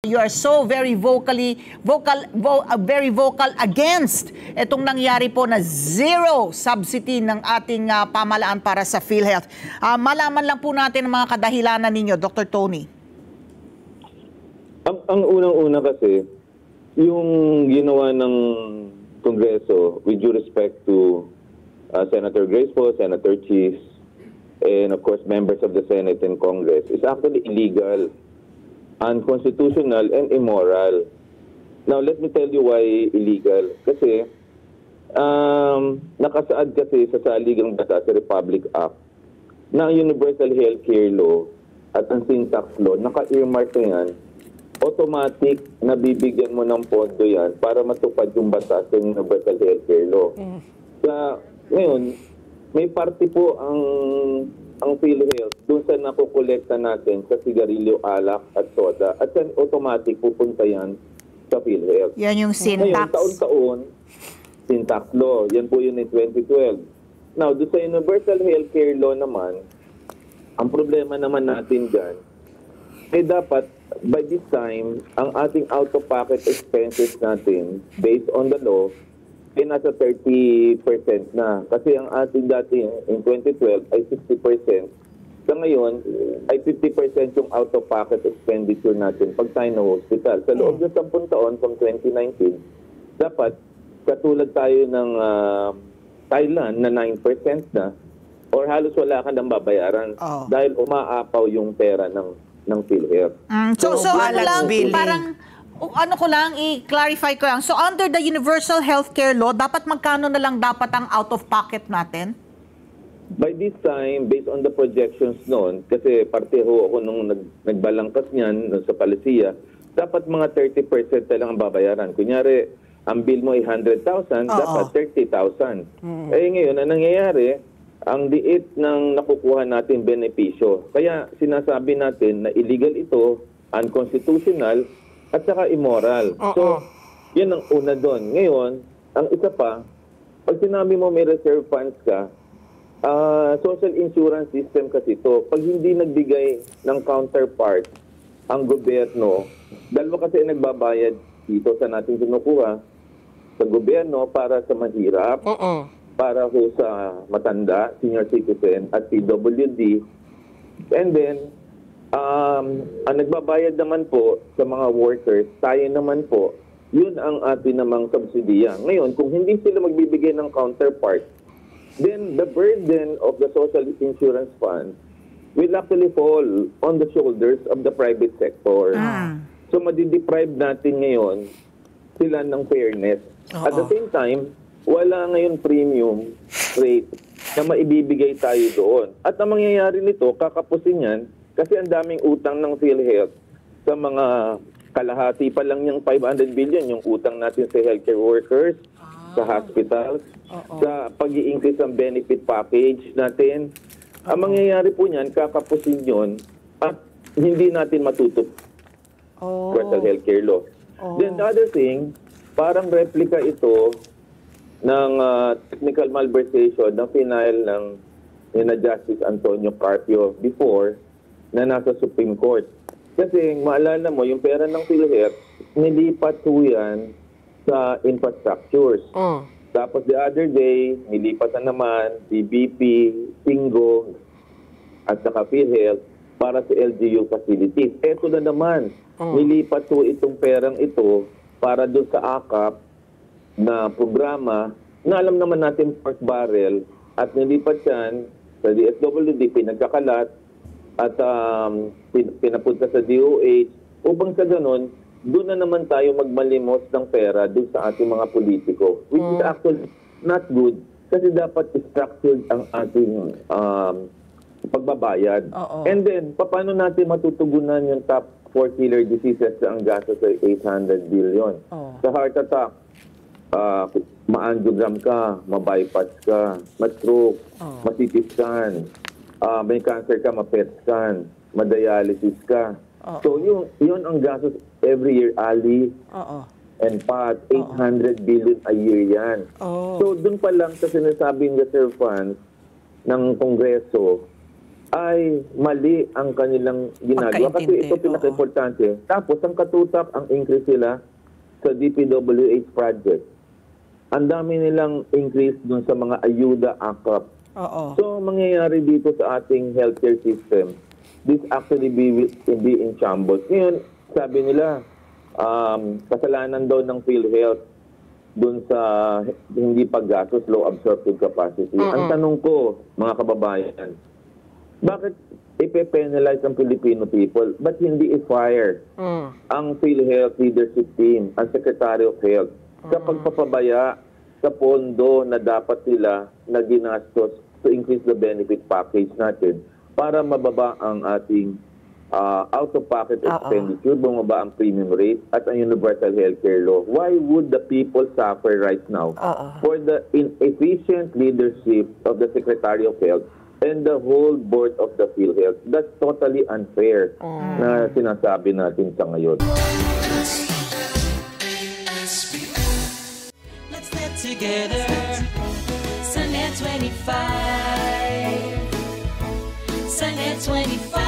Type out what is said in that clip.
You are so very very vocal against itong nangyari po na zero subsidy ng ating pamahalaan para sa PhilHealth. Malaman lang po natin ang mga kadahilanan ninyo, Dr. Tony. Ang unang-una kasi, yung ginawa ng Kongreso, with due respect to Senator Grace Poe, Senator Cheese, and of course members of the Senate and Congress, is actually illegal, unconstitutional, and immoral. Now, let me tell you why illegal. Kasi, nakasaad kasi sa saligang batas sa Republic Act na ang Universal Healthcare Law at ang Sin Tax Law, naka-earmark na yan, automatic na bibigyan mo ng pondo yan para matupad yung batas sa Universal Healthcare Law. Kaya, ngayon, may party po ang PhilHealth doon sa nakukolekta natin sa sigarilyo, alak at soda. At yan, automatic pupunta yan sa PhilHealth. Yan yung Sin Ngayon, Tax. taon-taon, Sin Tax Law. Yan po yun in 2012. Now, doon sa Universal Healthcare Law naman, ang problema naman natin dyan, dapat by this time, ang ating out-of-pocket expenses natin, based on the law, ay nasa 30% na. Kasi ang ating dati in 2012 ay 60%. Sa ngayon, ay 50% yung out-of-pocket expenditure natin pag tayo na hospital. Sa loob ng 10 taon, from 2019, dapat katulad tayo ng Thailand na 9% na, or halos wala ka nang babayaran dahil umaapaw yung pera ng PhilHealth. So ano lang, parang ano ko lang, i-clarify ko lang. So under the Universal Healthcare Law, dapat magkano na lang dapat ang out-of-pocket natin? By this time, based on the projections noon, kasi parteho ako nung nagbalangkas niyan sa Palisia, dapat mga 30% na lang ang babayaran. Kunyari, ang bill mo ay 100,000, dapat 30,000. Eh ngayon, ang nangyayari, ang liit ng nakukuha natin benepisyo. Kaya sinasabi natin na illegal ito, unconstitutional, at saka immoral. So, yan ang una doon. Ngayon, ang isa pa, pag sinabi mo may reserve funds ka, social insurance system kasi ito, pag hindi nagbigay ng counterpart ang gobyerno, dalawa kasi nagbabayad dito sa natin kinukuha, sa gobyerno para sa mahirap, para ho sa matanda, senior citizen, at PWD. And then, ang nagbabayad naman po sa mga workers, tayo naman po, yun ang atin namang subsidiya. Ngayon, kung hindi sila magbibigay ng counterpart, then the burden of the social insurance fund will actually fall on the shoulders of the private sector. So, madideprive natin ngayon sila ng fairness. At the same time, wala ngayon premium rate na maibibigay tayo doon. At ang mangyayari nito, kakapusin yan, kasi ang daming utang ng PhilHealth sa mga kalahati pa lang yung 500 billion, yung utang natin sa healthcare workers, sa hospitals, sa pag-i-increase ng benefit package natin. Ang mangyayari po niyan, kakapusin yun at hindi natin matutup sa healthcare law. Then the other thing, parang replica ito ng technical malversation na final ng Justice Antonio Carpio before na nasa Supreme Court. Kasi maalala mo, yung pera ng PhilHealth, nilipat po yan sa infrastructures. Tapos the other day, nilipat na naman DBP, Singo, at saka PhilHealth para sa LGU facilities. Eto na naman, nilipat po itong perang ito para doon sa AKAP na programa na alam naman natin pork barrel at nilipat yan sa DSWD, pinagkakalat, at pinapunta sa DOH upang sa ganun, doon na naman tayo magmalimos ng pera doon sa ating mga politiko. Which is actually not good kasi dapat structured ang ating pagbabayad. And then, paano natin matutugunan yung top 4 killer diseases na ang gastos ay 800 billion? Sa heart attack, ma-angiogram ka, ma-bypass ka, ma-stroke, ma-CT scan, may cancer ka, ma-PET scan, ma-dialysis ka. So, yun ang gastos every year, Ali and Pat, 800 billion a year yan. So, dun pa lang sa sinasabing reserve funds ng Kongreso, ay mali ang kanilang ginagawa. Kasi ito pinaka-importante. Tapos ang katutak, ang increase sila sa DPWH project. Ang dami nilang increase dun sa mga ayuda AKAP. So, mangyayari dito sa ating healthcare system, this actually be in shambles. Ngayon, sabi nila, kasalanan daw ng PhilHealth dun sa hindi paggastos, low absorptive capacity. Ang tanong ko, mga kababayan, bakit ipe-penalize ang Filipino people? Ba't hindi i-fire ang PhilHealth leadership team, ang Secretary of Health, sa pagpapabaya sa pondo na dapat sila na ginastos to increase the benefit package natin para mababa ang ating out-of-pocket expenditure, bumaba ang premium rate at ang universal healthcare law? Why would the people suffer right now for the inefficient leadership of the Secretary of Health and the whole board of the PhilHealth? That's totally unfair na sinasabi natin sa ngayon. Let's get together. Sunday 25. Sunday 25.